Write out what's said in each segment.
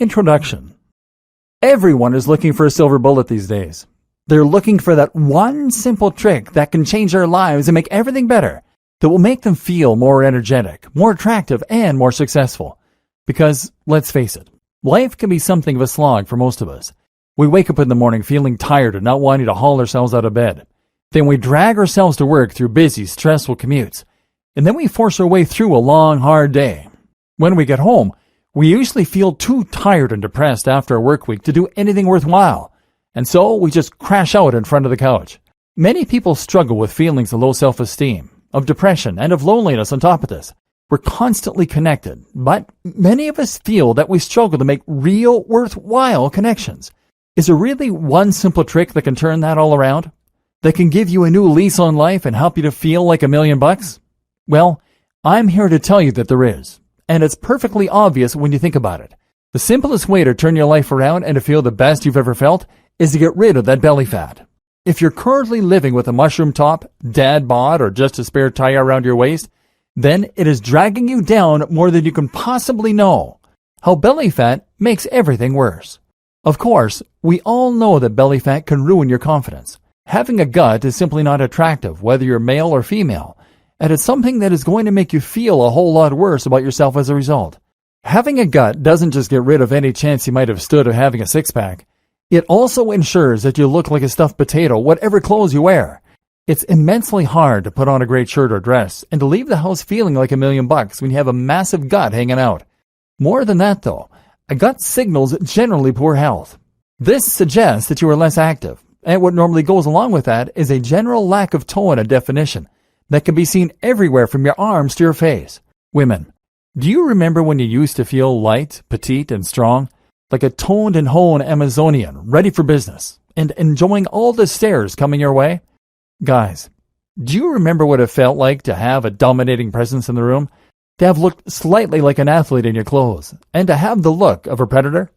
Introduction. Everyone is looking for a silver bullet these days. They're looking for that one simple trick that can change their lives and make everything better, that will make them feel more energetic, more attractive, and more successful. Because, let's face it, life can be something of a slog for most of us. We wake up in the morning feeling tired and not wanting to haul ourselves out of bed. Then we drag ourselves to work through busy, stressful commutes. And then we force our way through a long, hard day. When we get home, we usually feel too tired and depressed after a work week to do anything worthwhile. And so we just crash out in front of the couch. Many people struggle with feelings of low self-esteem, of depression, and of loneliness on top of this. We're constantly connected, but many of us feel that we struggle to make real, worthwhile connections. Is there really one simple trick that can turn that all around? That can give you a new lease on life and help you to feel like $1,000,000? Well, I'm here to tell you that there is. And it's perfectly obvious when you think about it. The simplest way to turn your life around and to feel the best you've ever felt is to get rid of that belly fat. If you're currently living with a mushroom top, dad bod, or just a spare tire around your waist, then it is dragging you down more than you can possibly know. How belly fat makes everything worse. Of course, we all know that belly fat can ruin your confidence. Having a gut is simply not attractive, whether you're male or female. And it's something that is going to make you feel a whole lot worse about yourself as a result. Having a gut doesn't just get rid of any chance you might have stood of having a six-pack. It also ensures that you look like a stuffed potato, whatever clothes you wear. It's immensely hard to put on a great shirt or dress and to leave the house feeling like $1,000,000 when you have a massive gut hanging out. More than that, though, a gut signals generally poor health. This suggests that you are less active, and what normally goes along with that is a general lack of tone and definition that can be seen everywhere from your arms to your face. Women, do you remember when you used to feel light, petite, and strong? Like a toned and honed Amazonian, ready for business, and enjoying all the stares coming your way? Guys, do you remember what it felt like to have a dominating presence in the room? To have looked slightly like an athlete in your clothes, and to have the look of a predator?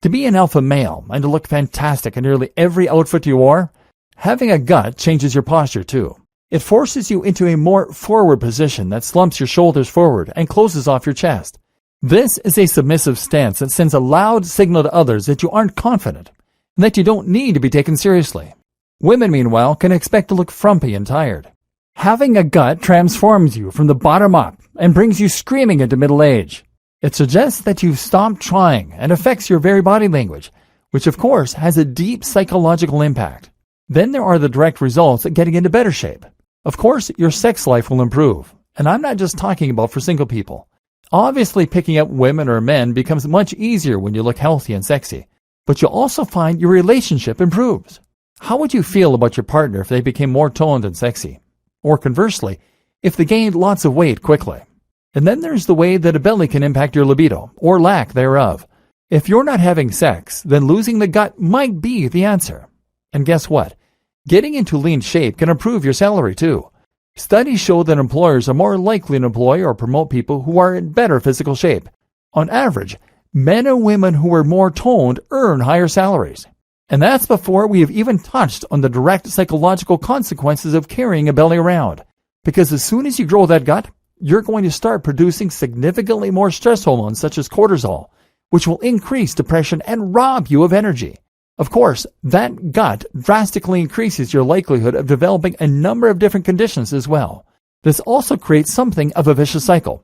To be an alpha male, and to look fantastic in nearly every outfit you wore? Having a gut changes your posture too. It forces you into a more forward position that slumps your shoulders forward and closes off your chest. This is a submissive stance that sends a loud signal to others that you aren't confident and that you don't need to be taken seriously. Women, meanwhile, can expect to look frumpy and tired. Having a gut transforms you from the bottom up and brings you screaming into middle age. It suggests that you've stopped trying and affects your very body language, which of course has a deep psychological impact. Then there are the direct results of getting into better shape. Of course, your sex life will improve, and I'm not just talking about for single people. Obviously, picking up women or men becomes much easier when you look healthy and sexy, but you'll also find your relationship improves. How would you feel about your partner if they became more toned and sexy? Or conversely, if they gained lots of weight quickly? And then there's the way that a belly can impact your libido, or lack thereof. If you're not having sex, then losing the gut might be the answer. And guess what? Getting into lean shape can improve your salary too. Studies show that employers are more likely to employ or promote people who are in better physical shape. On average, men and women who are more toned earn higher salaries. And that's before we have even touched on the direct psychological consequences of carrying a belly around. Because as soon as you grow that gut, you're going to start producing significantly more stress hormones such as cortisol, which will increase depression and rob you of energy. Of course, that gut drastically increases your likelihood of developing a number of different conditions as well. This also creates something of a vicious cycle.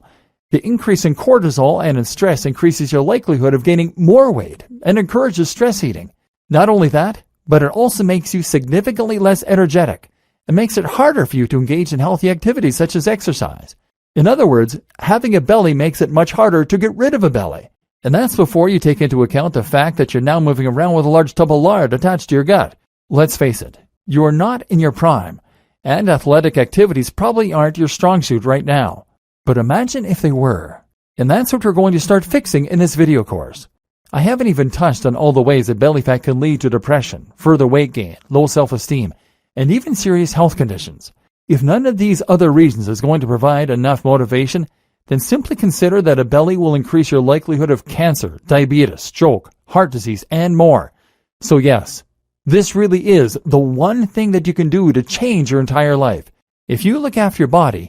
The increase in cortisol and in stress increases your likelihood of gaining more weight and encourages stress eating. Not only that, but it also makes you significantly less energetic and makes it harder for you to engage in healthy activities such as exercise. In other words, having a belly makes it much harder to get rid of a belly. And that's before you take into account the fact that you're now moving around with a large tub of lard attached to your gut. Let's face it, you are not in your prime, and athletic activities probably aren't your strong suit right now. But imagine if they were. And that's what we're going to start fixing in this video course. I haven't even touched on all the ways that belly fat can lead to depression, further weight gain, low self-esteem, and even serious health conditions. If none of these other reasons is going to provide enough motivation, then simply consider that a belly will increase your likelihood of cancer, diabetes, stroke, heart disease, and more. So yes, this really is the one thing that you can do to change your entire life. If you look after your body,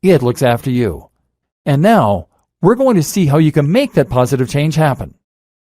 it looks after you. And now, we're going to see how you can make that positive change happen.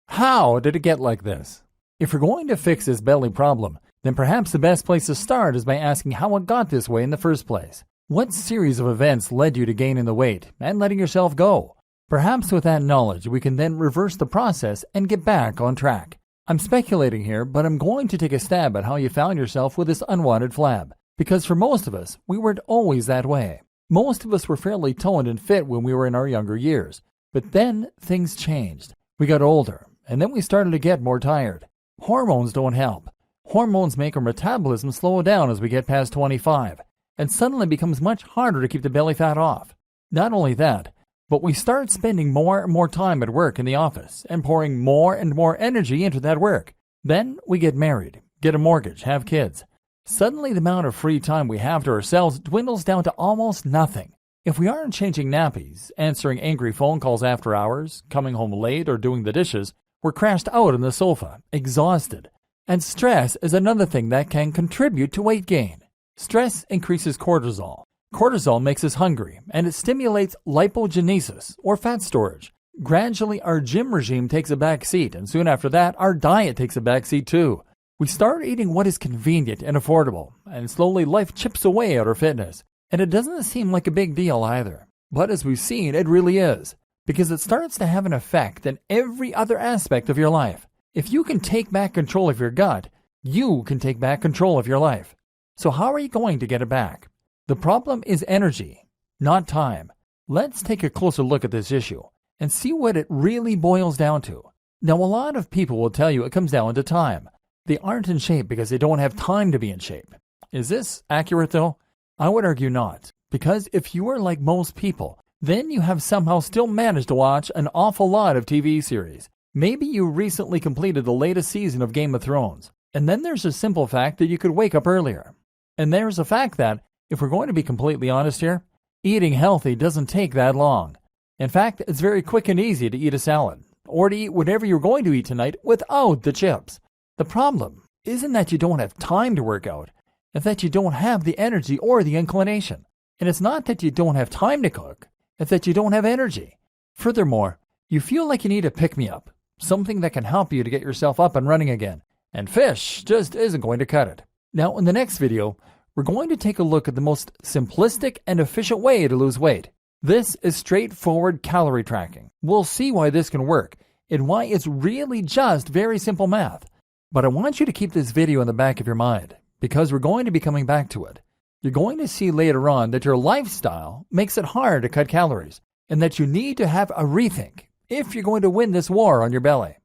How did it get like this? If you're going to fix this belly problem, then perhaps the best place to start is by asking how it got this way in the first place. What series of events led you to gaining the weight and letting yourself go? Perhaps with that knowledge, we can then reverse the process and get back on track. I'm speculating here, but I'm going to take a stab at how you found yourself with this unwanted flab. Because for most of us, we weren't always that way. Most of us were fairly toned and fit when we were in our younger years. But then things changed. We got older, and then we started to get more tired. Hormones don't help. Hormones make our metabolism slow down as we get past 25, and suddenly it becomes much harder to keep the belly fat off. Not only that, but we start spending more and more time at work in the office and pouring more and more energy into that work. Then we get married, get a mortgage, have kids. Suddenly the amount of free time we have to ourselves dwindles down to almost nothing. If we aren't changing nappies, answering angry phone calls after hours, coming home late, or doing the dishes, we're crashed out on the sofa, exhausted. And stress is another thing that can contribute to weight gain. Stress increases cortisol. Cortisol makes us hungry, and it stimulates lipogenesis, or fat storage. Gradually, our gym regime takes a back seat, and soon after that, our diet takes a back seat too. We start eating what is convenient and affordable, and slowly life chips away at our fitness. And it doesn't seem like a big deal either. But as we've seen, it really is, because it starts to have an effect in every other aspect of your life. If you can take back control of your gut, you can take back control of your life. So how are you going to get it back? The problem is energy, not time. Let's take a closer look at this issue and see what it really boils down to. Now, a lot of people will tell you it comes down to time. They aren't in shape because they don't have time to be in shape. Is this accurate though? I would argue not, because if you are like most people, then you have somehow still managed to watch an awful lot of TV series. Maybe you recently completed the latest season of Game of Thrones. And then there's a simple fact that you could wake up earlier. And there's a fact that, if we're going to be completely honest here, eating healthy doesn't take that long. In fact, it's very quick and easy to eat a salad, or to eat whatever you're going to eat tonight without the chips. The problem isn't that you don't have time to work out, it's that you don't have the energy or the inclination. And it's not that you don't have time to cook, it's that you don't have energy. Furthermore, you feel like you need a pick-me-up, something that can help you to get yourself up and running again. And fish just isn't going to cut it. Now, in the next video, we're going to take a look at the most simplistic and efficient way to lose weight. This is straightforward calorie tracking. We'll see why this can work and why it's really just very simple math. But I want you to keep this video in the back of your mind because we're going to be coming back to it. You're going to see later on that your lifestyle makes it hard to cut calories and that you need to have a rethink if you're going to win this war on your belly.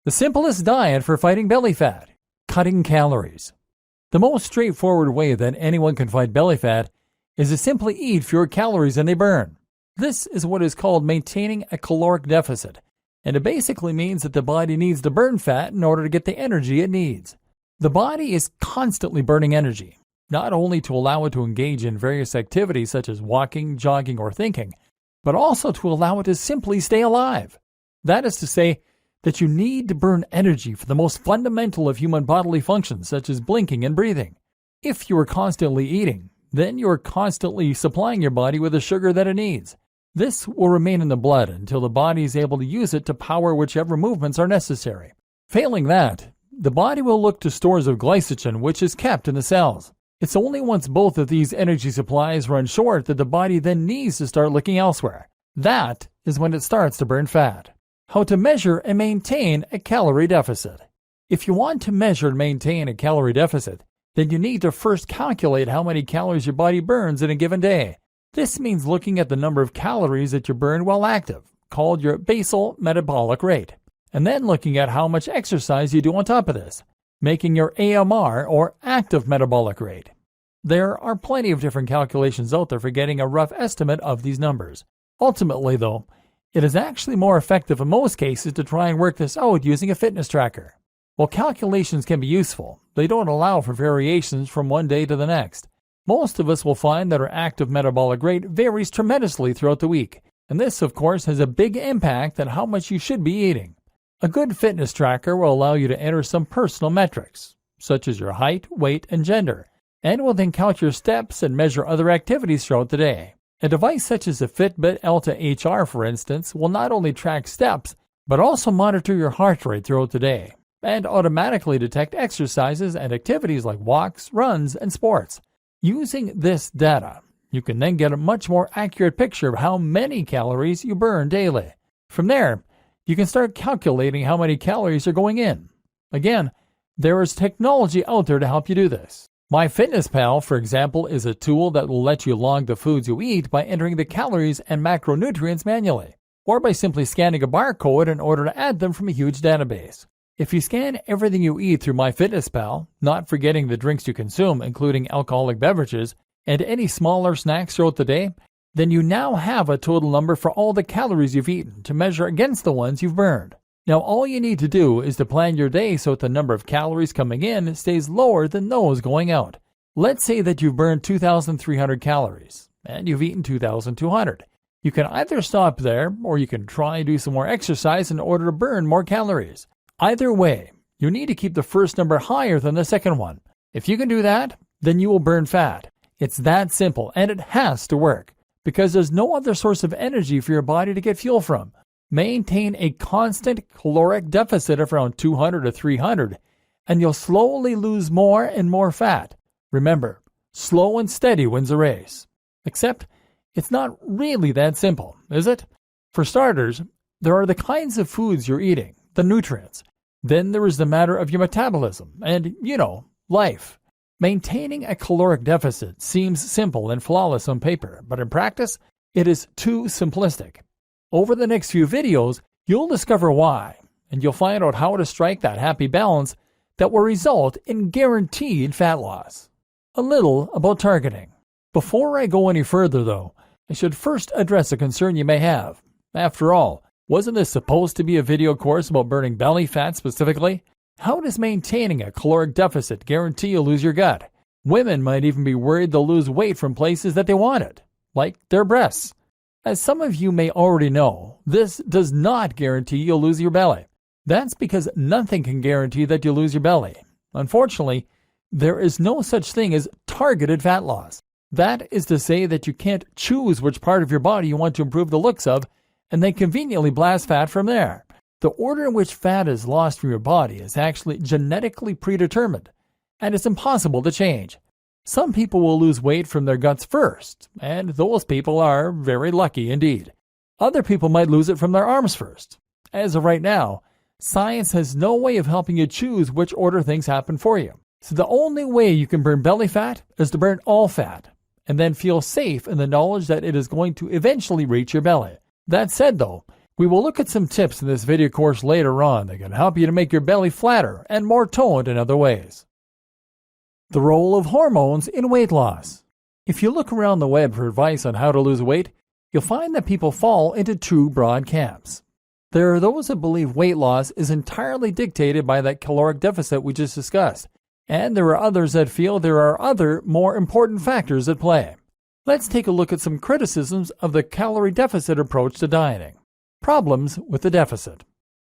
The simplest diet for fighting belly fat: cutting calories. The most straightforward way that anyone can fight belly fat is to simply eat fewer calories than they burn. This is what is called maintaining a caloric deficit, and it basically means that the body needs to burn fat in order to get the energy it needs. The body is constantly burning energy, not only to allow it to engage in various activities such as walking, jogging, or thinking, but also to allow it to simply stay alive. That is to say, that you need to burn energy for the most fundamental of human bodily functions, such as blinking and breathing. If you are constantly eating, then you are constantly supplying your body with the sugar that it needs. This will remain in the blood until the body is able to use it to power whichever movements are necessary. Failing that, the body will look to stores of glycogen, which is kept in the cells. It's only once both of these energy supplies run short that the body then needs to start looking elsewhere. That is when it starts to burn fat. How to measure and maintain a calorie deficit. If you want to measure and maintain a calorie deficit, then you need to first calculate how many calories your body burns in a given day. This means looking at the number of calories that you burn while active, called your basal metabolic rate, and then looking at how much exercise you do on top of this, making your AMR, or active metabolic rate. There are plenty of different calculations out there for getting a rough estimate of these numbers. Ultimately, though, it is actually more effective in most cases to try and work this out using a fitness tracker. While calculations can be useful, they don't allow for variations from one day to the next. Most of us will find that our active metabolic rate varies tremendously throughout the week, and this, of course, has a big impact on how much you should be eating. A good fitness tracker will allow you to enter some personal metrics, such as your height, weight, and gender, and will then count your steps and measure other activities throughout the day. A device such as the Fitbit Alta HR, for instance, will not only track steps, but also monitor your heart rate throughout the day and automatically detect exercises and activities like walks, runs, and sports. Using this data, you can then get a much more accurate picture of how many calories you burn daily. From there, you can start calculating how many calories are going in. Again, there is technology out there to help you do this. MyFitnessPal, for example, is a tool that will let you log the foods you eat by entering the calories and macronutrients manually, or by simply scanning a barcode in order to add them from a huge database. If you scan everything you eat through MyFitnessPal, not forgetting the drinks you consume, including alcoholic beverages, and any smaller snacks throughout the day, then you now have a total number for all the calories you've eaten to measure against the ones you've burned. Now all you need to do is to plan your day so that the number of calories coming in stays lower than those going out. Let's say that you've burned 2,300 calories, and you've eaten 2,200. You can either stop there, or you can try and do some more exercise in order to burn more calories. Either way, you need to keep the first number higher than the second one. If you can do that, then you will burn fat. It's that simple, and it has to work, because there's no other source of energy for your body to get fuel from. Maintain a constant caloric deficit of around 200 to 300, and you'll slowly lose more and more fat. Remember, slow and steady wins the race. Except, it's not really that simple, is it? For starters, there are the kinds of foods you're eating, the nutrients. Then there is the matter of your metabolism and, life. Maintaining a caloric deficit seems simple and flawless on paper, but in practice, it is too simplistic. Over the next few videos, you'll discover why, and you'll find out how to strike that happy balance that will result in guaranteed fat loss. A little about targeting. Before I go any further, though, I should first address a concern you may have. After all, wasn't this supposed to be a video course about burning belly fat specifically? How does maintaining a caloric deficit guarantee you'll lose your gut? Women might even be worried they'll lose weight from places that they wanted, like their breasts. As some of you may already know, this does not guarantee you'll lose your belly. That's because nothing can guarantee that you'll lose your belly. Unfortunately, there is no such thing as targeted fat loss. That is to say that you can't choose which part of your body you want to improve the looks of and then conveniently blast fat from there. The order in which fat is lost from your body is actually genetically predetermined, and it's impossible to change. Some people will lose weight from their guts first, and those people are very lucky indeed. Other people might lose it from their arms first. As of right now, science has no way of helping you choose which order things happen for you. So the only way you can burn belly fat is to burn all fat, and then feel safe in the knowledge that it is going to eventually reach your belly. That said though, we will look at some tips in this video course later on that can help you to make your belly flatter and more toned in other ways. The role of hormones in weight loss. If you look around the web for advice on how to lose weight, you'll find that people fall into two broad camps. There are those that believe weight loss is entirely dictated by that caloric deficit we just discussed, and there are others that feel there are other, more important factors at play. Let's take a look at some criticisms of the calorie deficit approach to dieting. Problems with the deficit.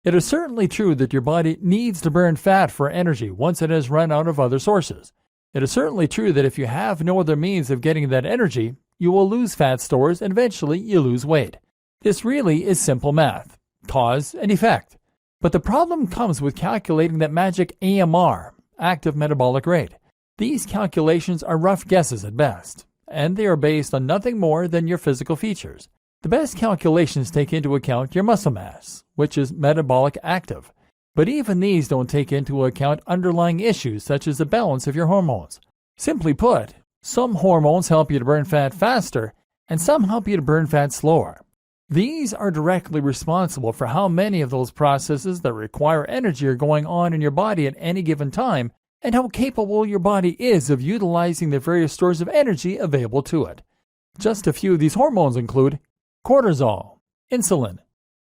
It is certainly true that your body needs to burn fat for energy once it has run out of other sources. It is certainly true that if you have no other means of getting that energy, you will lose fat stores and eventually you lose weight. This really is simple math, cause and effect. But the problem comes with calculating that magic AMR, active metabolic rate. These calculations are rough guesses at best, and they are based on nothing more than your physical features. The best calculations take into account your muscle mass, which is metabolic active. But even these don't take into account underlying issues such as the balance of your hormones. Simply put, some hormones help you to burn fat faster, and some help you to burn fat slower. These are directly responsible for how many of those processes that require energy are going on in your body at any given time, and how capable your body is of utilizing the various stores of energy available to it. Just a few of these hormones include cortisol, insulin,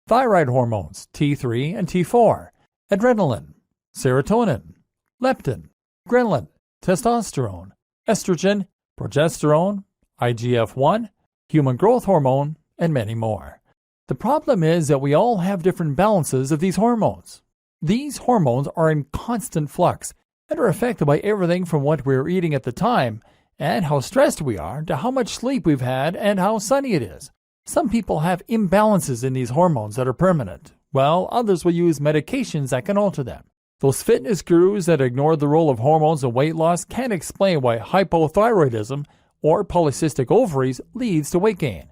thyroid hormones, T3 and T4, adrenaline, serotonin, leptin, ghrelin, testosterone, estrogen, progesterone, IGF-1, human growth hormone, and many more. The problem is that we all have different balances of these hormones. These hormones are in constant flux and are affected by everything from what we're eating at the time and how stressed we are to how much sleep we've had and how sunny it is. Some people have imbalances in these hormones that are permanent, while others will use medications that can alter them. Those fitness gurus that ignore the role of hormones in weight loss can't explain why hypothyroidism or polycystic ovaries leads to weight gain.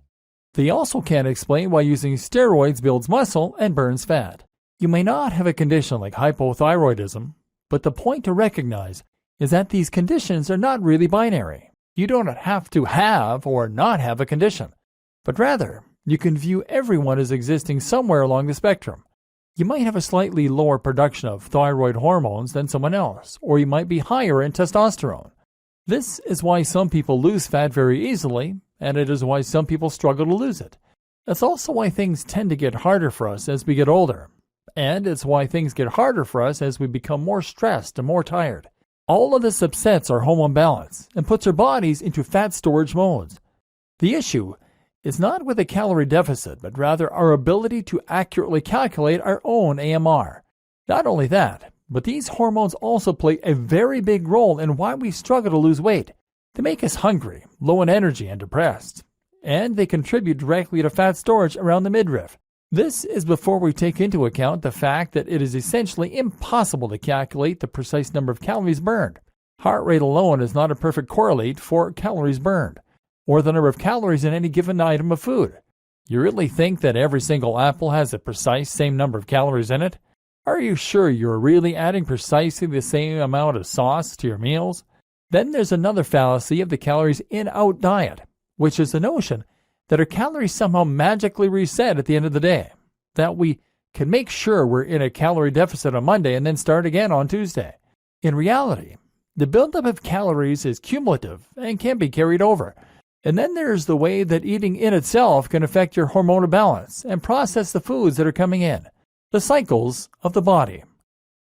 They also can't explain why using steroids builds muscle and burns fat. You may not have a condition like hypothyroidism, but the point to recognize is that these conditions are not really binary. You don't have to have or not have a condition, but rather, you can view everyone as existing somewhere along the spectrum. You might have a slightly lower production of thyroid hormones than someone else, or you might be higher in testosterone. This is why some people lose fat very easily, and it is why some people struggle to lose it. That's also why things tend to get harder for us as we get older, and it's why things get harder for us as we become more stressed and more tired. All of this upsets our hormone balance and puts our bodies into fat storage modes. The issue is not with a calorie deficit, but rather our ability to accurately calculate our own AMR. Not only that, but these hormones also play a very big role in why we struggle to lose weight. They make us hungry, low in energy, and depressed. And they contribute directly to fat storage around the midriff. This is before we take into account the fact that it is essentially impossible to calculate the precise number of calories burned. Heart rate alone is not a perfect correlate for calories burned, or the number of calories in any given item of food. You really think that every single apple has the precise same number of calories in it? Are you sure you're really adding precisely the same amount of sauce to your meals? Then there's another fallacy of the calories in-out diet, which is the notion that our calories somehow magically reset at the end of the day, that we can make sure we're in a calorie deficit on Monday and then start again on Tuesday. In reality, the buildup of calories is cumulative and can be carried over. And then there's the way that eating in itself can affect your hormonal balance and process the foods that are coming in. The cycles of the body.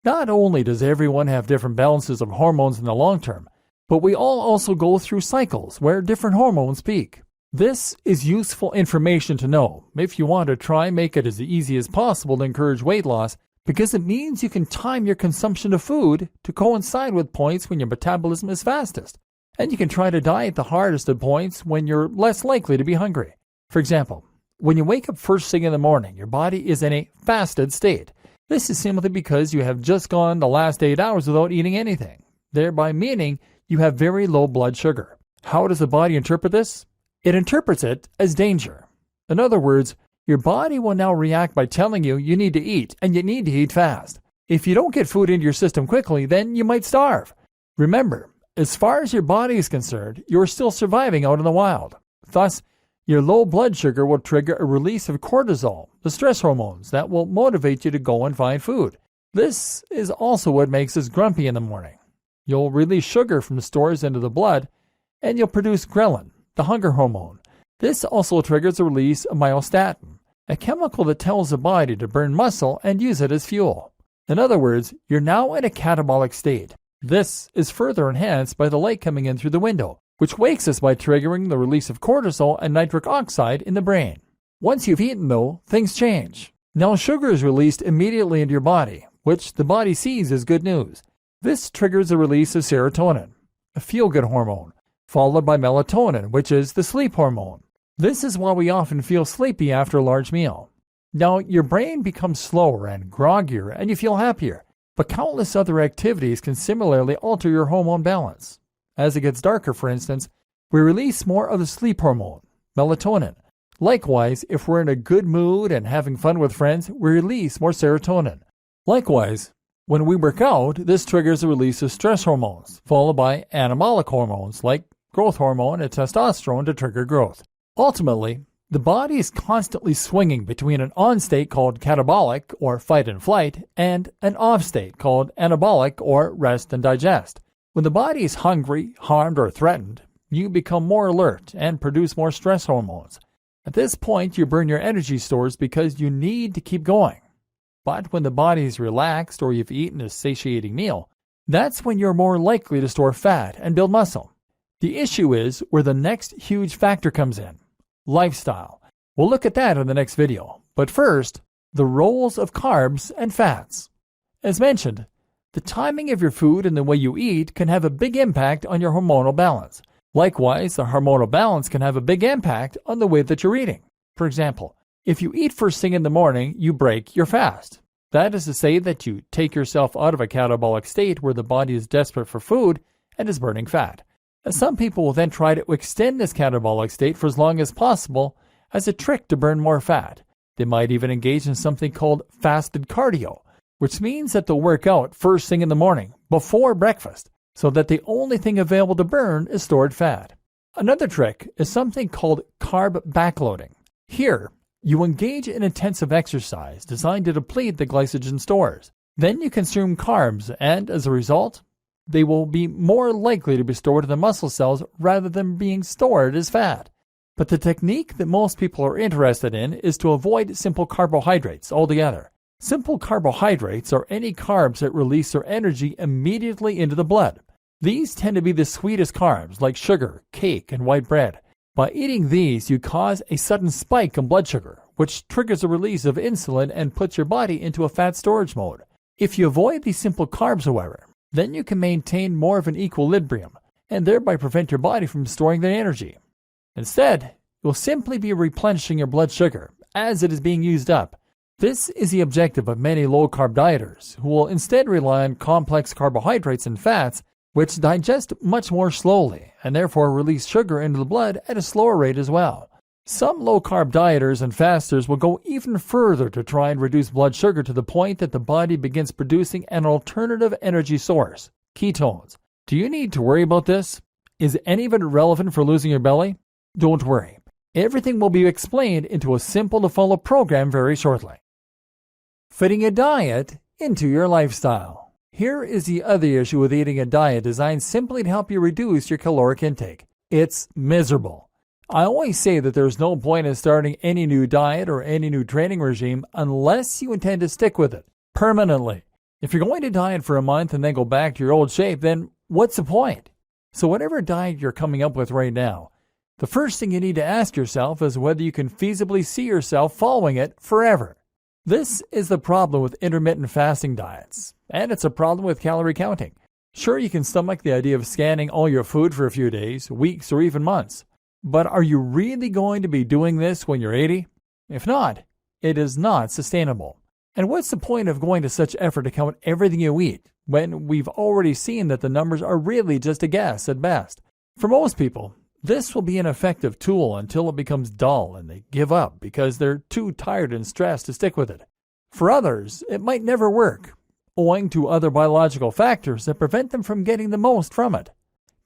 Not only does everyone have different balances of hormones in the long term, but we all also go through cycles where different hormones peak. This is useful information to know if you want to try and make it as easy as possible to encourage weight loss, because it means you can time your consumption of food to coincide with points when your metabolism is fastest. And you can try to diet the hardest at points when you're less likely to be hungry. For example, when you wake up first thing in the morning, your body is in a fasted state. This is simply because you have just gone the last 8 hours without eating anything, thereby meaning you have very low blood sugar. How does the body interpret this? It interprets it as danger. In other words, your body will now react by telling you need to eat, and you need to eat fast. If you don't get food into your system quickly, then you might starve. Remember, as far as your body is concerned, you're still surviving out in the wild. Thus, your low blood sugar will trigger a release of cortisol, the stress hormones that will motivate you to go and find food. This is also what makes us grumpy in the morning. You'll release sugar from the stores into the blood, and you'll produce ghrelin, the hunger hormone. This also triggers the release of myostatin, a chemical that tells the body to burn muscle and use it as fuel. In other words, you're now in a catabolic state. This is further enhanced by the light coming in through the window, which wakes us by triggering the release of cortisol and nitric oxide in the brain. Once you've eaten, though, things change. Now sugar is released immediately into your body, which the body sees as good news. This triggers the release of serotonin, a feel-good hormone, followed by melatonin, which is the sleep hormone. This is why we often feel sleepy after a large meal. Now, your brain becomes slower and groggier, and you feel happier. But countless other activities can similarly alter your hormone balance. As it gets darker, for instance, we release more of the sleep hormone, melatonin. Likewise, if we're in a good mood and having fun with friends, we release more serotonin. Likewise, when we work out, this triggers the release of stress hormones, followed by anabolic hormones like growth hormone and testosterone to trigger growth. Ultimately, the body is constantly swinging between an on state called catabolic, or fight and flight, and an off state called anabolic, or rest and digest. When the body is hungry, harmed, or threatened, you become more alert and produce more stress hormones. At this point, you burn your energy stores because you need to keep going. But when the body is relaxed or you've eaten a satiating meal, that's when you're more likely to store fat and build muscle. The issue is where the next huge factor comes in. Lifestyle. We'll look at that in the next video. But first, the roles of carbs and fats. As mentioned, the timing of your food and the way you eat can have a big impact on your hormonal balance. Likewise, the hormonal balance can have a big impact on the way that you're eating. For example, If you eat first thing in the morning, you break your fast. That is to say that you take yourself out of a catabolic state where the body is desperate for food and is burning fat. Some people will then try to extend this catabolic state for as long as possible as a trick to burn more fat. They might even engage in something called fasted cardio, which means that they'll work out first thing in the morning, before breakfast, so that the only thing available to burn is stored fat. Another trick is something called carb backloading. Here, you engage in intensive exercise designed to deplete the glycogen stores. Then you consume carbs, and as a result, they will be more likely to be stored in the muscle cells rather than being stored as fat. But the technique that most people are interested in is to avoid simple carbohydrates altogether. Simple carbohydrates are any carbs that release their energy immediately into the blood. These tend to be the sweetest carbs like sugar, cake, and white bread. By eating these, you cause a sudden spike in blood sugar, which triggers the release of insulin and puts your body into a fat storage mode. If you avoid these simple carbs, however, then you can maintain more of an equilibrium and thereby prevent your body from storing the energy. Instead, you'll simply be replenishing your blood sugar as it is being used up. This is the objective of many low-carb dieters, who will instead rely on complex carbohydrates and fats, which digest much more slowly and therefore release sugar into the blood at a slower rate as well. Some low-carb dieters and fasters will go even further to try and reduce blood sugar to the point that the body begins producing an alternative energy source, ketones. Do you need to worry about this? Is any of it relevant for losing your belly? Don't worry. Everything will be explained into a simple-to-follow program very shortly. Fitting a diet into your lifestyle. Here is the other issue with eating a diet designed simply to help you reduce your caloric intake. It's miserable. I always say that there's no point in starting any new diet or any new training regime unless you intend to stick with it permanently. If you're going to diet for a month and then go back to your old shape, then what's the point? So whatever diet you're coming up with right now, the first thing you need to ask yourself is whether you can feasibly see yourself following it forever. This is the problem with intermittent fasting diets, and it's a problem with calorie counting. Sure, you can stomach the idea of scanning all your food for a few days, weeks, or even months. But are you really going to be doing this when you're 80? If not, it is not sustainable. And what's the point of going to such effort to count everything you eat when we've already seen that the numbers are really just a guess at best? For most people, this will be an effective tool until it becomes dull and they give up because they're too tired and stressed to stick with it. For others, it might never work, owing to other biological factors that prevent them from getting the most from it.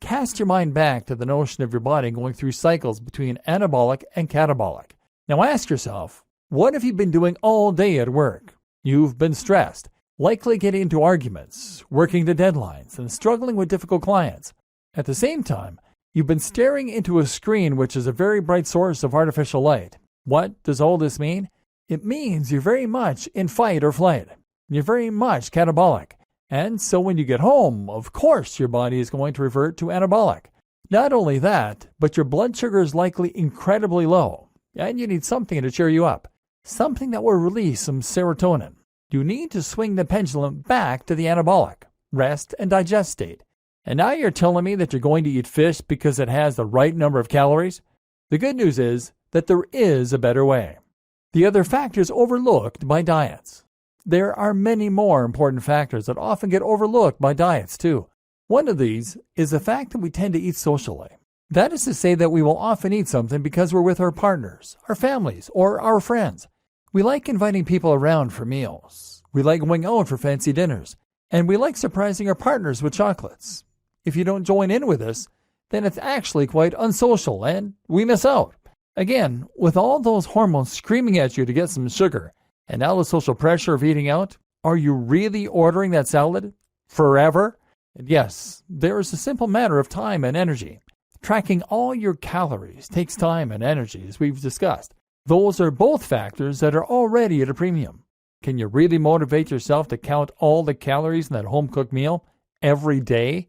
Cast your mind back to the notion of your body going through cycles between anabolic and catabolic. Now ask yourself, what have you been doing all day at work? You've been stressed, likely getting into arguments, working the deadlines, and struggling with difficult clients. At the same time, you've been staring into a screen which is a very bright source of artificial light. What does all this mean? It means you're very much in fight or flight. You're very much catabolic. And so when you get home, of course your body is going to revert to anabolic. Not only that, but your blood sugar is likely incredibly low, and you need something to cheer you up, something that will release some serotonin. You need to swing the pendulum back to the anabolic, rest and digest state. And now you're telling me that you're going to eat fish because it has the right number of calories? The good news is that there is a better way. The other factors overlooked by diets. There are many more important factors that often get overlooked by diets too. One of these is the fact that we tend to eat socially. That is to say that we will often eat something because we're with our partners, our families, or our friends. We like inviting people around for meals. We like going out for fancy dinners. And we like surprising our partners with chocolates. If you don't join in with us, then it's actually quite unsocial and we miss out. Again, with all those hormones screaming at you to get some sugar, and now the social pressure of eating out, are you really ordering that salad forever? And yes, there is a simple matter of time and energy. Tracking all your calories takes time and energy, as we've discussed. Those are both factors that are already at a premium. Can you really motivate yourself to count all the calories in that home-cooked meal every day?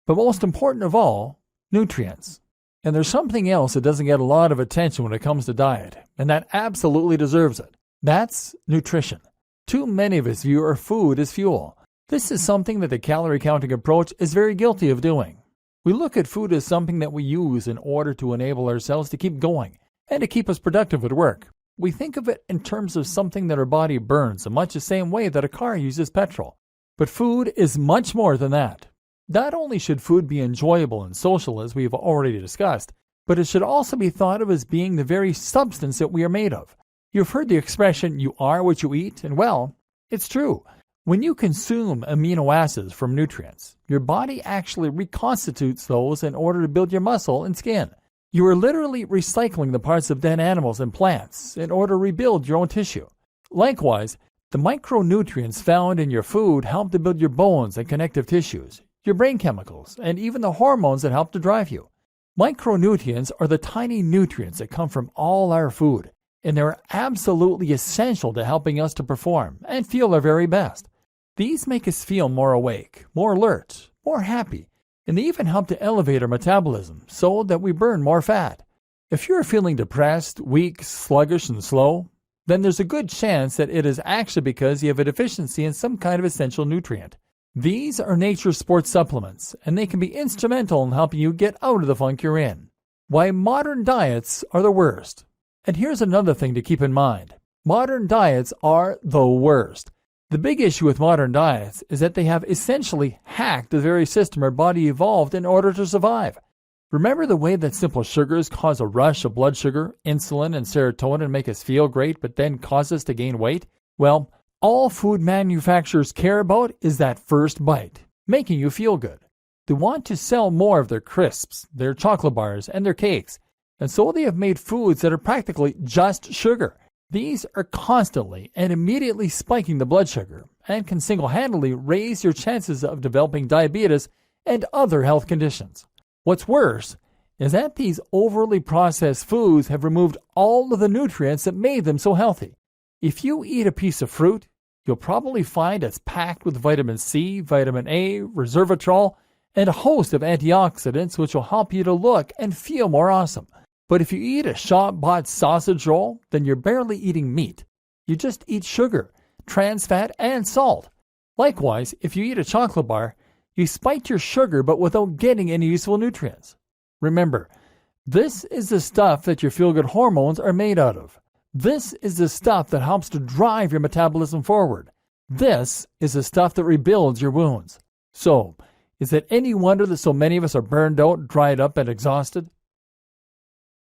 But most important of all, nutrients. And there's something else that doesn't get a lot of attention when it comes to diet, and that absolutely deserves it. That's nutrition. Too many of us view our food as fuel. This is something that the calorie counting approach is very guilty of doing. We look at food as something that we use in order to enable ourselves to keep going and to keep us productive at work. We think of it in terms of something that our body burns in much the same way that a car uses petrol. But food is much more than that. Not only should food be enjoyable and social, as we've already discussed, but it should also be thought of as being the very substance that we are made of. You've heard the expression, you are what you eat, and well, it's true. When you consume amino acids from nutrients, your body actually reconstitutes those in order to build your muscle and skin. You are literally recycling the parts of dead animals and plants in order to rebuild your own tissue. Likewise, the micronutrients found in your food help to build your bones and connective tissues, your brain chemicals, and even the hormones that help to drive you. Micronutrients are the tiny nutrients that come from all our food, and they're absolutely essential to helping us to perform and feel our very best. These make us feel more awake, more alert, more happy, and they even help to elevate our metabolism so that we burn more fat. If you're feeling depressed, weak, sluggish, and slow, then there's a good chance that it is actually because you have a deficiency in some kind of essential nutrient. These are nature's sports supplements, and they can be instrumental in helping you get out of the funk you're in. Why modern diets are the worst. And here's another thing to keep in mind. Modern diets are the worst. The big issue with modern diets is that they have essentially hacked the very system our body evolved in order to survive. Remember the way that simple sugars cause a rush of blood sugar, insulin, and serotonin and make us feel great but then cause us to gain weight? Well, all food manufacturers care about is that first bite, making you feel good. They want to sell more of their crisps, their chocolate bars, and their cakes, and so they have made foods that are practically just sugar. These are constantly and immediately spiking the blood sugar and can single-handedly raise your chances of developing diabetes and other health conditions. What's worse is that these overly processed foods have removed all of the nutrients that made them so healthy. If you eat a piece of fruit, you'll probably find it's packed with vitamin C, vitamin A, resveratrol, and a host of antioxidants which will help you to look and feel more awesome. But if you eat a shop-bought sausage roll, then you're barely eating meat. You just eat sugar, trans fat, and salt. Likewise, if you eat a chocolate bar, you spike your sugar but without getting any useful nutrients. Remember, this is the stuff that your feel-good hormones are made out of. This is the stuff that helps to drive your metabolism forward. This is the stuff that rebuilds your wounds. So, is it any wonder that so many of us are burned out, dried up, and exhausted?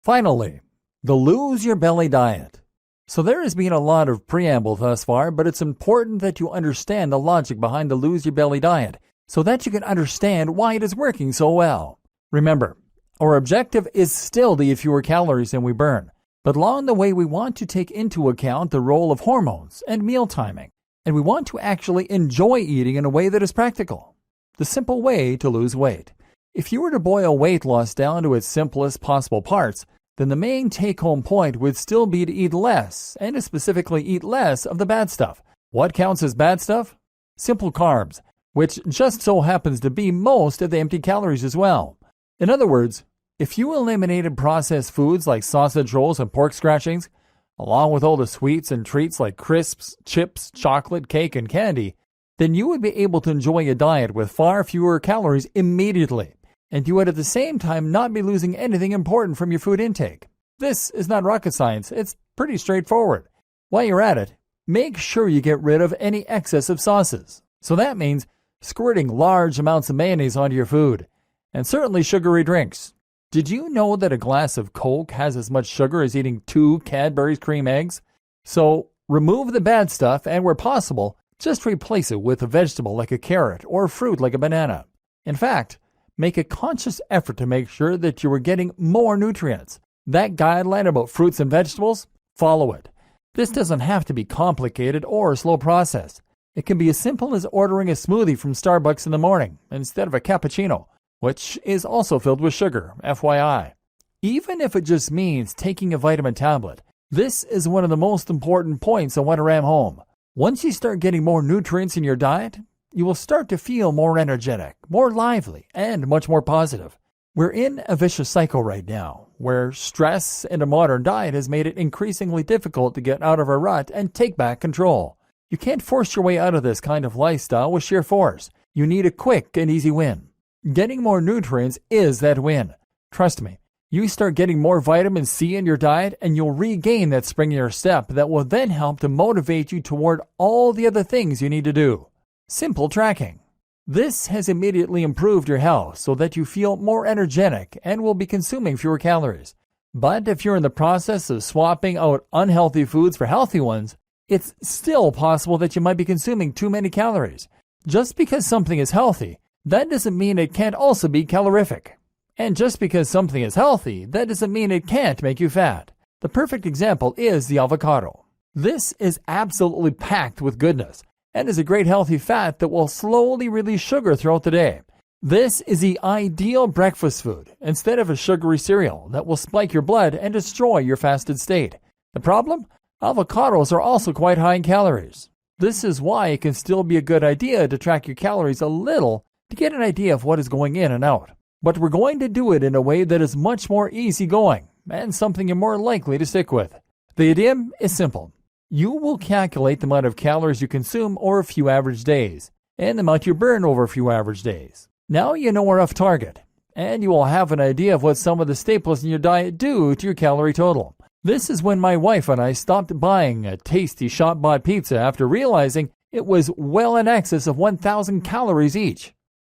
Finally, the Lose Your Belly diet. So there has been a lot of preamble thus far, but it's important that you understand the logic behind the Lose Your Belly diet so that you can understand why it is working so well. Remember, our objective is still to eat fewer calories than we burn, but along the way we want to take into account the role of hormones and meal timing, and we want to actually enjoy eating in a way that is practical. The simple way to lose weight. If you were to boil weight loss down to its simplest possible parts, then the main take-home point would still be to eat less, and to specifically eat less of the bad stuff. What counts as bad stuff? Simple carbs, which just so happens to be most of the empty calories as well. In other words, if you eliminated processed foods like sausage rolls and pork scratchings, along with all the sweets and treats like crisps, chips, chocolate, cake, and candy, then you would be able to enjoy a diet with far fewer calories immediately. And you would at the same time not be losing anything important from your food intake. This is not rocket science, it's pretty straightforward. While you're at it, make sure you get rid of any excess of sauces. So that means squirting large amounts of mayonnaise onto your food, and certainly sugary drinks. Did you know that a glass of Coke has as much sugar as eating 2 Cadbury's cream eggs? So remove the bad stuff, and where possible, just replace it with a vegetable like a carrot or fruit like a banana. In fact, make a conscious effort to make sure that you are getting more nutrients. That guideline about fruits and vegetables, follow it. This doesn't have to be complicated or a slow process. It can be as simple as ordering a smoothie from Starbucks in the morning instead of a cappuccino, which is also filled with sugar, FYI. Even if it just means taking a vitamin tablet, this is one of the most important points I want to ram home. Once you start getting more nutrients in your diet, you will start to feel more energetic, more lively, and much more positive. We're in a vicious cycle right now, where stress and a modern diet has made it increasingly difficult to get out of a rut and take back control. You can't force your way out of this kind of lifestyle with sheer force. You need a quick and easy win. Getting more nutrients is that win. Trust me, You start getting more vitamin C in your diet, and you'll regain that spring in your step that will then help to motivate you toward all the other things you need to do. Simple tracking. This has immediately improved your health so that you feel more energetic and will be consuming fewer calories. But if you're in the process of swapping out unhealthy foods for healthy ones, it's still possible that you might be consuming too many calories. Just because something is healthy, that doesn't mean it can't also be calorific. And just because something is healthy, that doesn't mean it can't make you fat. The perfect example is the avocado. This is absolutely packed with goodness and is a great healthy fat that will slowly release sugar throughout the day. This is the ideal breakfast food instead of a sugary cereal that will spike your blood and destroy your fasted state. The problem? Avocados are also quite high in calories. This is why it can still be a good idea to track your calories a little to get an idea of what is going in and out. But we're going to do it in a way that is much more easygoing and something you're more likely to stick with. The idea is simple. You will calculate the amount of calories you consume over a few average days and the amount you burn over a few average days. Now you know a rough target, and you will have an idea of what some of the staples in your diet do to your calorie total. This is when my wife and I stopped buying a tasty shop-bought pizza after realizing it was well in excess of 1,000 calories each.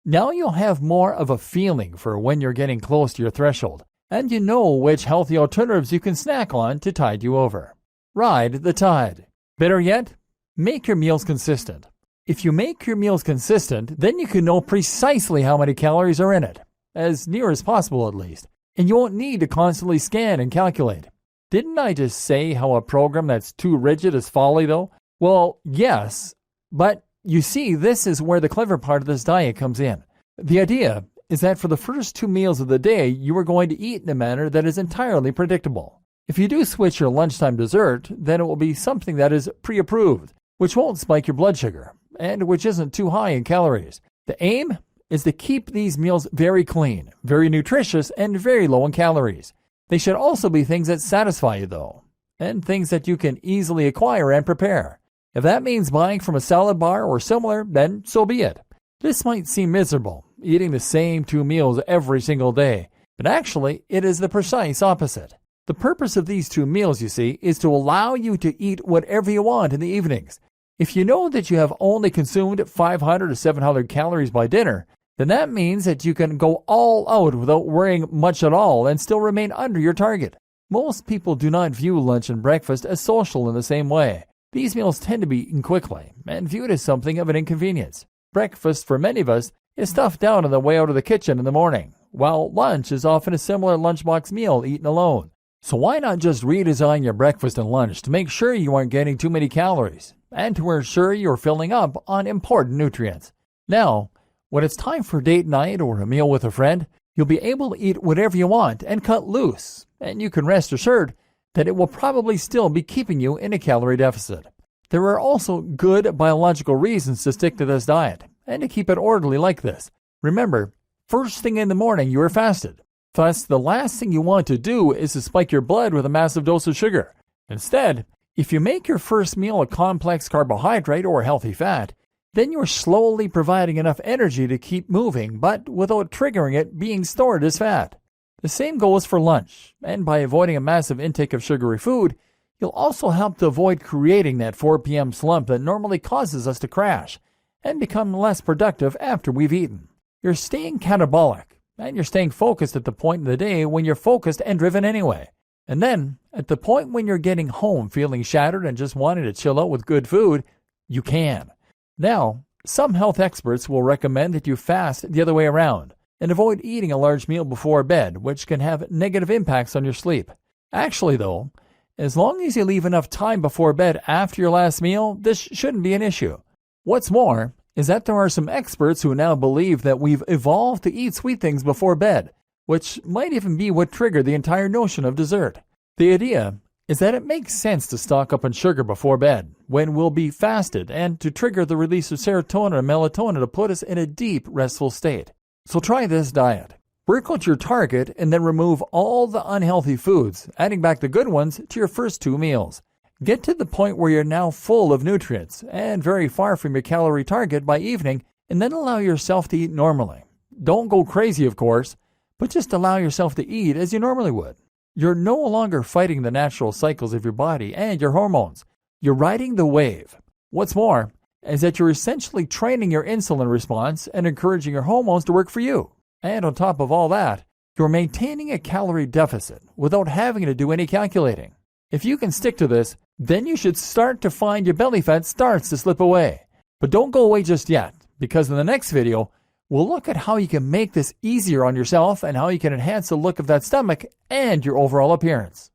Now you'll have more of a feeling for when you're getting close to your threshold, and you know which healthy alternatives you can snack on to tide you over. Ride the tide. Better yet, make your meals consistent. If you make your meals consistent, then you can know precisely how many calories are in it, as near as possible at least, and you won't need to constantly scan and calculate. Didn't I just say how a program that's too rigid is folly, though? Well, yes, but you see, this is where the clever part of this diet comes in. The idea is that for the first 2 meals of the day, you are going to eat in a manner that is entirely predictable. If you do switch your lunchtime dessert, then it will be something that is pre-approved, which won't spike your blood sugar, and which isn't too high in calories. The aim is to keep these meals very clean, very nutritious, and very low in calories. They should also be things that satisfy you, though, and things that you can easily acquire and prepare. If that means buying from a salad bar or similar, then so be it. This might seem miserable, eating the same 2 meals every single day, but actually it is the precise opposite. The purpose of these 2 meals, you see, is to allow you to eat whatever you want in the evenings. If you know that you have only consumed 500 to 700 calories by dinner, then that means that you can go all out without worrying much at all and still remain under your target. Most people do not view lunch and breakfast as social in the same way. These meals tend to be eaten quickly and viewed as something of an inconvenience. Breakfast, for many of us, is stuffed down on the way out of the kitchen in the morning, while lunch is often a similar lunchbox meal eaten alone. So why not just redesign your breakfast and lunch to make sure you aren't getting too many calories and to ensure you're filling up on important nutrients? Now, when it's time for date night or a meal with a friend, you'll be able to eat whatever you want and cut loose, and you can rest assured that it will probably still be keeping you in a calorie deficit. There are also good biological reasons to stick to this diet and to keep it orderly like this. Remember, first thing in the morning you are fasted. Thus, the last thing you want to do is to spike your blood with a massive dose of sugar. Instead, if you make your first meal a complex carbohydrate or healthy fat, then you're slowly providing enough energy to keep moving, but without triggering it being stored as fat. The same goes for lunch, and by avoiding a massive intake of sugary food, you'll also help to avoid creating that 4 p.m. slump that normally causes us to crash and become less productive after we've eaten. You're staying catabolic, and you're staying focused at the point in the day when you're focused and driven anyway. And then, at the point when you're getting home feeling shattered and just wanting to chill out with good food, you can. Now, some health experts will recommend that you fast the other way around and avoid eating a large meal before bed, which can have negative impacts on your sleep. Actually, though, as long as you leave enough time before bed after your last meal, this shouldn't be an issue. What's more is that there are some experts who now believe that we've evolved to eat sweet things before bed, which might even be what triggered the entire notion of dessert. The idea is that it makes sense to stock up on sugar before bed when we'll be fasted and to trigger the release of serotonin and melatonin to put us in a deep, restful state. So try this diet. Work out your target and then remove all the unhealthy foods, adding back the good ones to your first 2 meals. Get to the point where you're now full of nutrients and very far from your calorie target by evening, and then allow yourself to eat normally. Don't go crazy, of course, but just allow yourself to eat as you normally would. You're no longer fighting the natural cycles of your body and your hormones. You're riding the wave. What's more is that you're essentially training your insulin response and encouraging your hormones to work for you. And on top of all that, you're maintaining a calorie deficit without having to do any calculating. If you can stick to this, then you should start to find your belly fat starts to slip away. But don't go away just yet, because in the next video, we'll look at how you can make this easier on yourself and how you can enhance the look of that stomach and your overall appearance.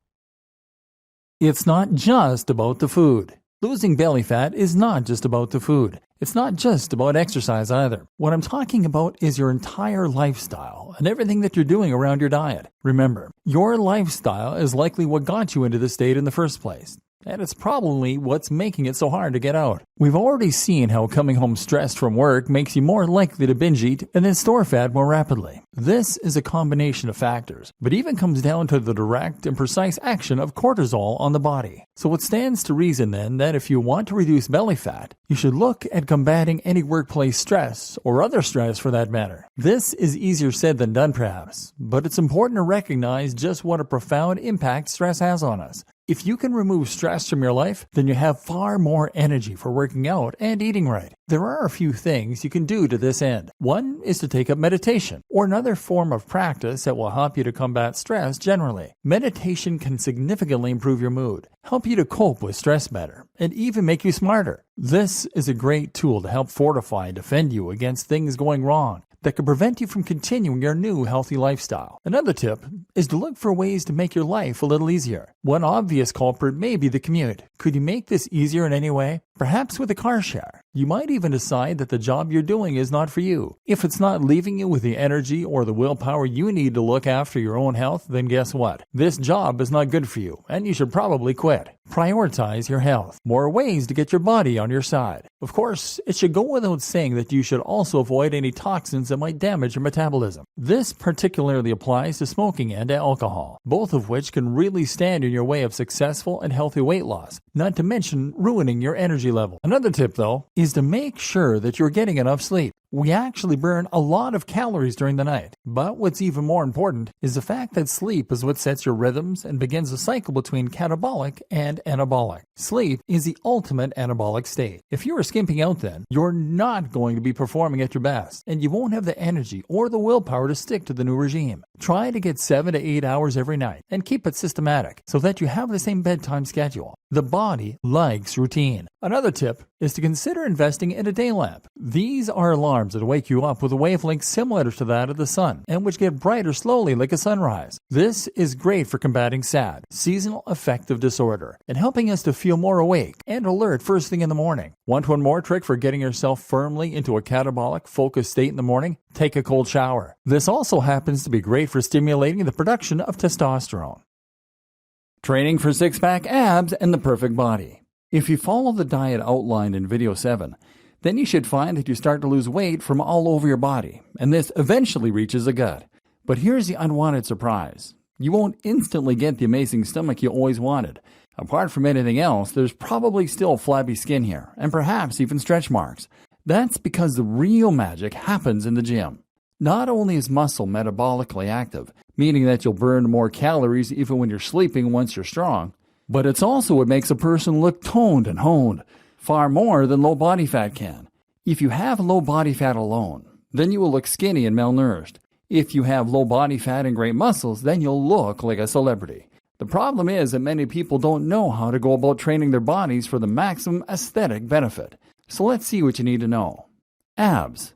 It's not just about the food. Losing belly fat is not just about the food. It's not just about exercise either. What I'm talking about is your entire lifestyle and everything that you're doing around your diet. Remember, your lifestyle is likely what got you into this state in the first place. And it's probably what's making it so hard to get out. We've already seen how coming home stressed from work makes you more likely to binge eat and then store fat more rapidly. This is a combination of factors, but even comes down to the direct and precise action of cortisol on the body. So it stands to reason then that if you want to reduce belly fat, you should look at combating any workplace stress or other stress for that matter. This is easier said than done perhaps, but it's important to recognize just what a profound impact stress has on us. If you can remove stress from your life, then you have far more energy for working out and eating right. There are a few things you can do to this end. One is to take up meditation, or another form of practice that will help you to combat stress generally. Meditation can significantly improve your mood, help you to cope with stress better, and even make you smarter. This is a great tool to help fortify and defend you against things going wrong that could prevent you from continuing your new healthy lifestyle. Another tip is to look for ways to make your life a little easier. One obvious culprit may be the commute. Could you make this easier in any way? Perhaps with a car share. You might even decide that the job you're doing is not for you. If it's not leaving you with the energy or the willpower you need to look after your own health, then guess what? This job is not good for you, and you should probably quit. Prioritize your health. More ways to get your body on your side. Of course, it should go without saying that you should also avoid any toxins that might damage your metabolism. This particularly applies to smoking and alcohol, both of which can really stand in your way of successful and healthy weight loss, not to mention ruining your energy level. Another tip, though, is to make sure that you're getting enough sleep. We actually burn a lot of calories during the night, but what's even more important is the fact that sleep is what sets your rhythms and begins a cycle between catabolic and anabolic. Sleep is the ultimate anabolic state. If you are skimping out then, you're not going to be performing at your best, and you won't have the energy or the willpower to stick to the new regime. Try to get 7 to 8 hours every night and keep it systematic so that you have the same bedtime schedule. The body likes routine. Another tip is to consider investing in a day lamp. These are alarms that wake you up with a wavelength similar to that of the sun and which get brighter slowly like a sunrise. This is great for combating SAD, seasonal affective disorder, and helping us to feel more awake and alert first thing in the morning. Want one more trick for getting yourself firmly into a catabolic, focused state in the morning? Take a cold shower. This also happens to be great for stimulating the production of testosterone. Training for six-pack abs and the perfect body. If you follow the diet outlined in video 7, then you should find that you start to lose weight from all over your body, and this eventually reaches the gut. But here's the unwanted surprise. You won't instantly get the amazing stomach you always wanted. Apart from anything else, there's probably still flabby skin here, and perhaps even stretch marks. That's because the real magic happens in the gym. Not only is muscle metabolically active, meaning that you'll burn more calories even when you're sleeping once you're strong, but it's also what makes a person look toned and honed, far more than low body fat can. If you have low body fat alone, then you will look skinny and malnourished. If you have low body fat and great muscles, then you'll look like a celebrity. The problem is that many people don't know how to go about training their bodies for the maximum aesthetic benefit. So let's see what you need to know. Abs.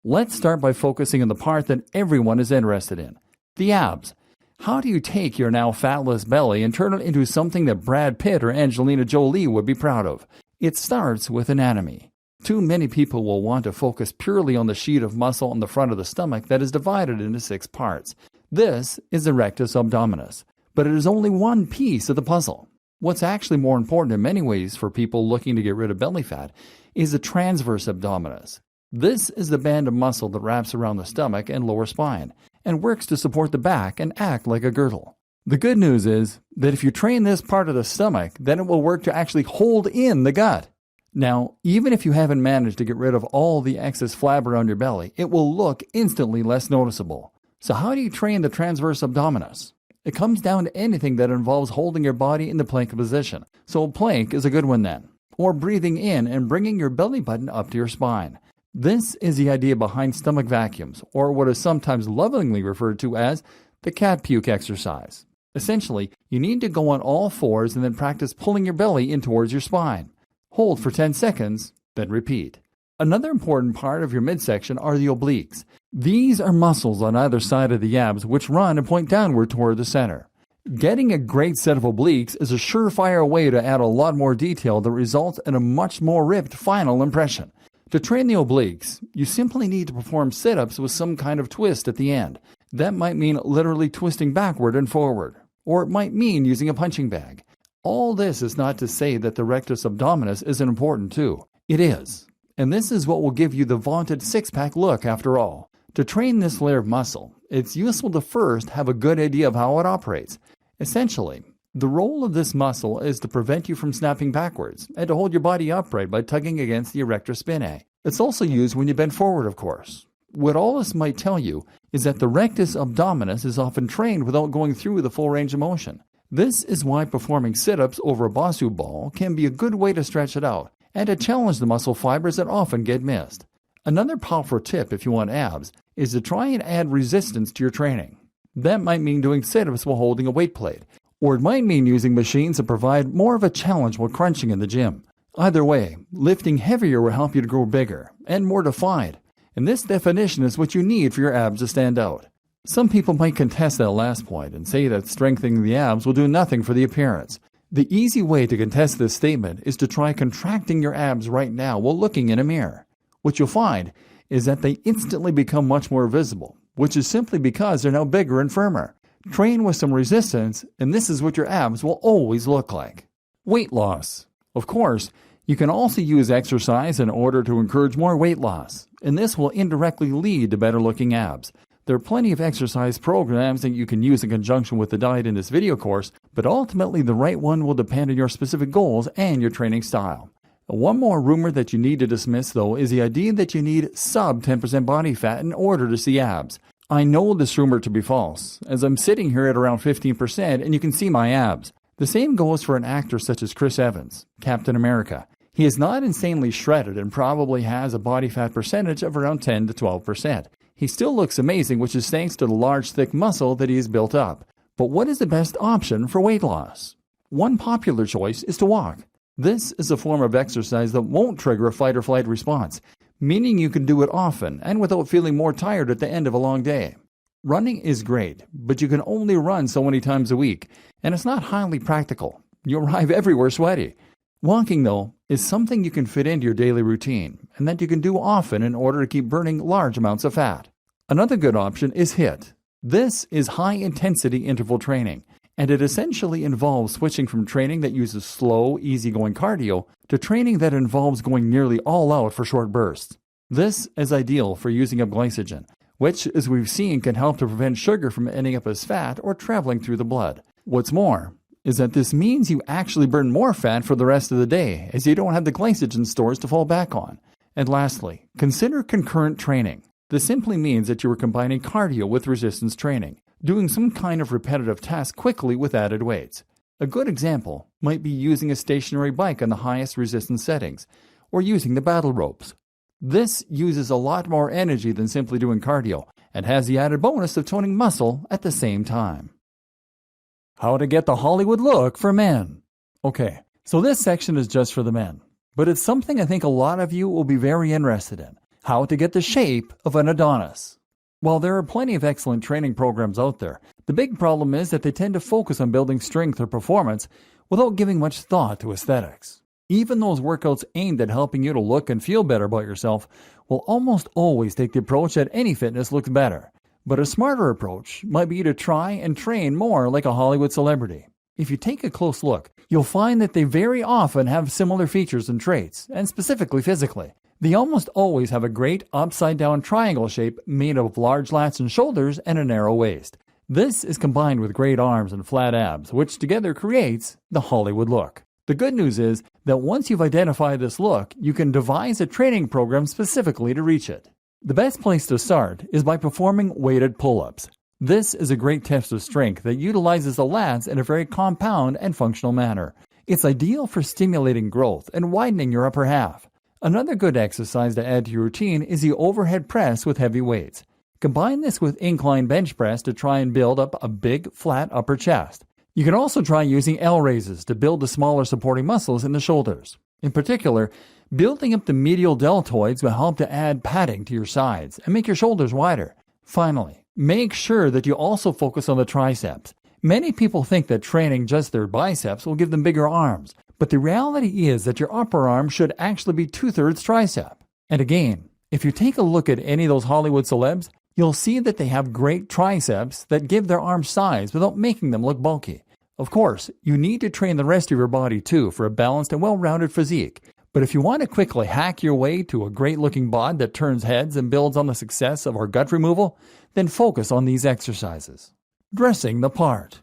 Let's start by focusing on the part that everyone is interested in, the abs. How do you take your now fatless belly and turn it into something that Brad Pitt or Angelina Jolie would be proud of? It starts with anatomy. Too many people will want to focus purely on the sheet of muscle on the front of the stomach that is divided into 6 parts. This is the rectus abdominis, but it is only one piece of the puzzle. What's actually more important in many ways for people looking to get rid of belly fat is the transverse abdominis. This is the band of muscle that wraps around the stomach and lower spine and works to support the back and act like a girdle. The good news is that if you train this part of the stomach, then it will work to actually hold in the gut. Now, even if you haven't managed to get rid of all the excess flab around your belly, it will look instantly less noticeable. So how do you train the transverse abdominis? It comes down to anything that involves holding your body in the plank position. So a plank is a good one then. Or breathing in and bringing your belly button up to your spine. This is the idea behind stomach vacuums, or what is sometimes lovingly referred to as the cat puke exercise. Essentially, you need to go on all fours and then practice pulling your belly in towards your spine. Hold for 10 seconds, then repeat. Another important part of your midsection are the obliques. These are muscles on either side of the abs which run and point downward toward the center. Getting a great set of obliques is a surefire way to add a lot more detail that results in a much more ripped final impression. To train the obliques, you simply need to perform sit-ups with some kind of twist at the end. That might mean literally twisting backward and forward, or it might mean using a punching bag. All this is not to say that the rectus abdominis isn't important too. It is. And this is what will give you the vaunted six-pack look after all. To train this layer of muscle, it's useful to first have a good idea of how it operates. Essentially, the role of this muscle is to prevent you from snapping backwards and to hold your body upright by tugging against the erector spinae. It's also used when you bend forward, of course. What all this might tell you is that the rectus abdominis is often trained without going through the full range of motion. This is why performing sit-ups over a Bosu ball can be a good way to stretch it out and to challenge the muscle fibers that often get missed. Another powerful tip if you want abs is to try and add resistance to your training. That might mean doing sit-ups while holding a weight plate, or it might mean using machines that provide more of a challenge while crunching in the gym. Either way, lifting heavier will help you to grow bigger and more defined, and this definition is what you need for your abs to stand out. Some people might contest that last point and say that strengthening the abs will do nothing for the appearance. The easy way to contest this statement is to try contracting your abs right now while looking in a mirror. What you'll find is that they instantly become much more visible, which is simply because they're now bigger and firmer. Train with some resistance, and this is what your abs will always look like. Weight loss. Of course, you can also use exercise in order to encourage more weight loss, and this will indirectly lead to better looking abs. There are plenty of exercise programs that you can use in conjunction with the diet in this video course, but ultimately the right one will depend on your specific goals and your training style. One more rumor that you need to dismiss, though, is the idea that you need sub 10% body fat in order to see abs. I know this rumor to be false, as I'm sitting here at around 15% and you can see my abs. The same goes for an actor such as Chris Evans, Captain America. He is not insanely shredded and probably has a body fat percentage of around 10 to 12%. He still looks amazing, which is thanks to the large, thick muscle that he has built up. But what is the best option for weight loss? One popular choice is to walk. This is a form of exercise that won't trigger a fight or flight response, meaning you can do it often and without feeling more tired at the end of a long day. Running is great, but you can only run so many times a week, and it's not highly practical. You arrive everywhere sweaty. Walking, though, is something you can fit into your daily routine, and that you can do often in order to keep burning large amounts of fat. Another good option is HIIT. This is high-intensity interval training, and it essentially involves switching from training that uses slow, easygoing cardio to training that involves going nearly all out for short bursts. This is ideal for using up glycogen, which, as we've seen, can help to prevent sugar from ending up as fat or traveling through the blood. What's more is that this means you actually burn more fat for the rest of the day, as you don't have the glycogen stores to fall back on. And lastly, consider concurrent training. This simply means that you are combining cardio with resistance training, doing some kind of repetitive task quickly with added weights. A good example might be using a stationary bike on the highest resistance settings, or using the battle ropes. This uses a lot more energy than simply doing cardio, and has the added bonus of toning muscle at the same time. How to get the Hollywood look for men. Okay, so this section is just for the men, but it's something I think a lot of you will be very interested in. How to get the shape of an Adonis. While there are plenty of excellent training programs out there, the big problem is that they tend to focus on building strength or performance without giving much thought to aesthetics. Even those workouts aimed at helping you to look and feel better about yourself will almost always take the approach that any fitness looks better. But a smarter approach might be to try and train more like a Hollywood celebrity. If you take a close look, you'll find that they very often have similar features and traits, and specifically physically. They almost always have a great upside-down triangle shape made of large lats and shoulders and a narrow waist. This is combined with great arms and flat abs, which together creates the Hollywood look. The good news is that once you've identified this look, you can devise a training program specifically to reach it. The best place to start is by performing weighted pull-ups. This is a great test of strength that utilizes the lats in a very compound and functional manner. It's ideal for stimulating growth and widening your upper half. Another good exercise to add to your routine is the overhead press with heavy weights. Combine this with incline bench press to try and build up a big, flat upper chest. You can also try using L raises to build the smaller supporting muscles in the shoulders. In particular, building up the medial deltoids will help to add padding to your sides and make your shoulders wider. Finally, make sure that you also focus on the triceps. Many people think that training just their biceps will give them bigger arms, but the reality is that your upper arm should actually be 2/3 tricep. And again, if you take a look at any of those Hollywood celebs, you'll see that they have great triceps that give their arms size without making them look bulky. Of course, you need to train the rest of your body too for a balanced and well-rounded physique. But if you want to quickly hack your way to a great-looking bod that turns heads and builds on the success of our gut removal, then focus on these exercises. Dressing the part.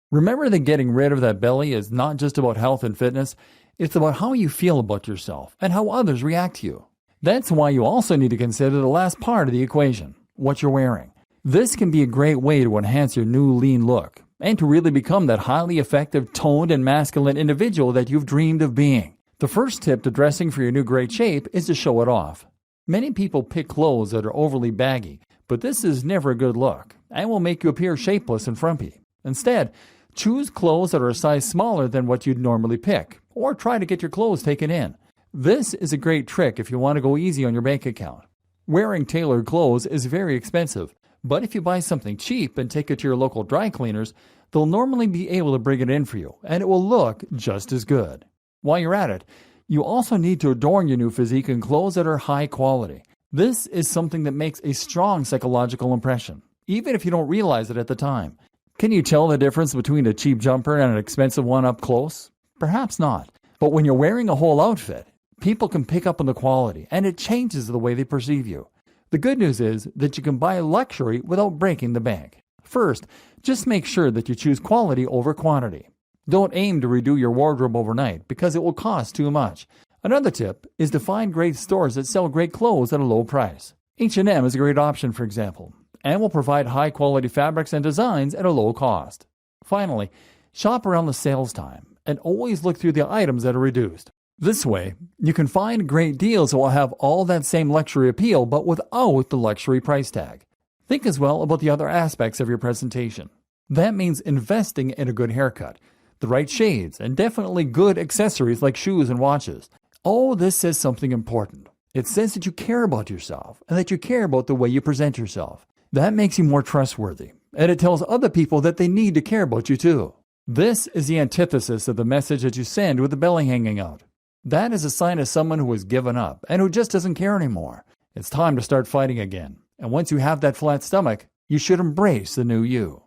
Remember that getting rid of that belly is not just about health and fitness, it's about how you feel about yourself and how others react to you. That's why you also need to consider the last part of the equation, what you're wearing. This can be a great way to enhance your new lean look and to really become that highly effective, toned, and masculine individual that you've dreamed of being. The first tip to dressing for your new great shape is to show it off. Many people pick clothes that are overly baggy, but this is never a good look and will make you appear shapeless and frumpy. Instead, choose clothes that are a size smaller than what you'd normally pick, or try to get your clothes taken in. This is a great trick if you want to go easy on your bank account. Wearing tailored clothes is very expensive, but if you buy something cheap and take it to your local dry cleaners, they'll normally be able to bring it in for you, and it will look just as good. While you're at it, you also need to adorn your new physique in clothes that are high quality. This is something that makes a strong psychological impression, even if you don't realize it at the time. Can you tell the difference between a cheap jumper and an expensive one up close? Perhaps not, but when you're wearing a whole outfit, people can pick up on the quality, and it changes the way they perceive you. The good news is that you can buy luxury without breaking the bank. First, just make sure that you choose quality over quantity. Don't aim to redo your wardrobe overnight because it will cost too much. Another tip is to find great stores that sell great clothes at a low price. H&M is a great option, for example, and will provide high-quality fabrics and designs at a low cost. Finally, shop around the sales time and always look through the items that are reduced. This way, you can find great deals that will have all that same luxury appeal but without the luxury price tag. Think as well about the other aspects of your presentation. That means investing in a good haircut, the right shades, and definitely good accessories like shoes and watches. All this says something important. It says that you care about yourself and that you care about the way you present yourself. That makes you more trustworthy, and it tells other people that they need to care about you too. This is the antithesis of the message that you send with the belly hanging out. That is a sign of someone who has given up and who just doesn't care anymore. It's time to start fighting again. And once you have that flat stomach, you should embrace the new you.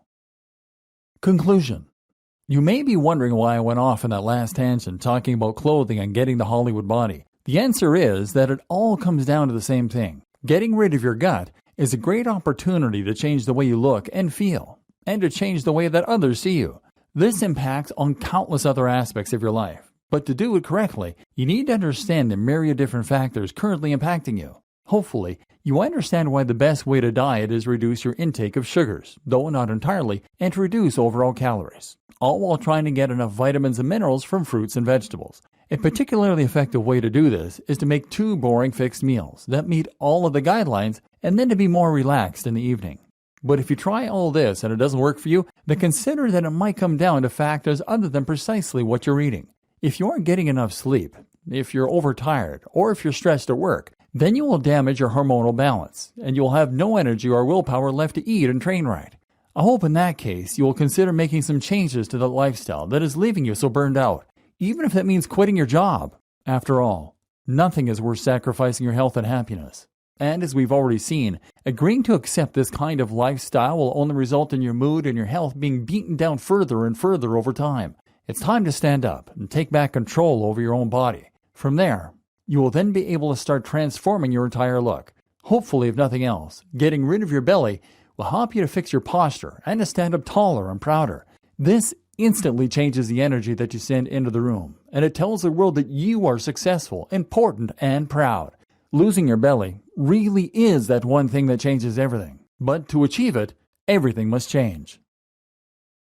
Conclusion. You may be wondering why I went off in that last tangent talking about clothing and getting the Hollywood body. The answer is that it all comes down to the same thing. Getting rid of your gut is a great opportunity to change the way you look and feel, and to change the way that others see you. This impacts on countless other aspects of your life. But to do it correctly, you need to understand the myriad different factors currently impacting you. Hopefully, you understand why the best way to diet is reduce your intake of sugars, though not entirely, and to reduce overall calories, all while trying to get enough vitamins and minerals from fruits and vegetables. A particularly effective way to do this is to make 2 boring fixed meals that meet all of the guidelines and then to be more relaxed in the evening. But if you try all this and it doesn't work for you, then consider that it might come down to factors other than precisely what you're eating. If you aren't getting enough sleep, if you're overtired, or if you're stressed at work, then you will damage your hormonal balance, and you will have no energy or willpower left to eat and train right. I hope in that case you will consider making some changes to the lifestyle that is leaving you so burned out, even if that means quitting your job. After all, nothing is worth sacrificing your health and happiness. And as we've already seen, agreeing to accept this kind of lifestyle will only result in your mood and your health being beaten down further and further over time. It's time to stand up and take back control over your own body. From there, you will then be able to start transforming your entire look. Hopefully, if nothing else, getting rid of your belly will help you to fix your posture and to stand up taller and prouder. This instantly changes the energy that you send into the room, and it tells the world that you are successful, important, and proud. Losing your belly really is that one thing that changes everything. But to achieve it, everything must change.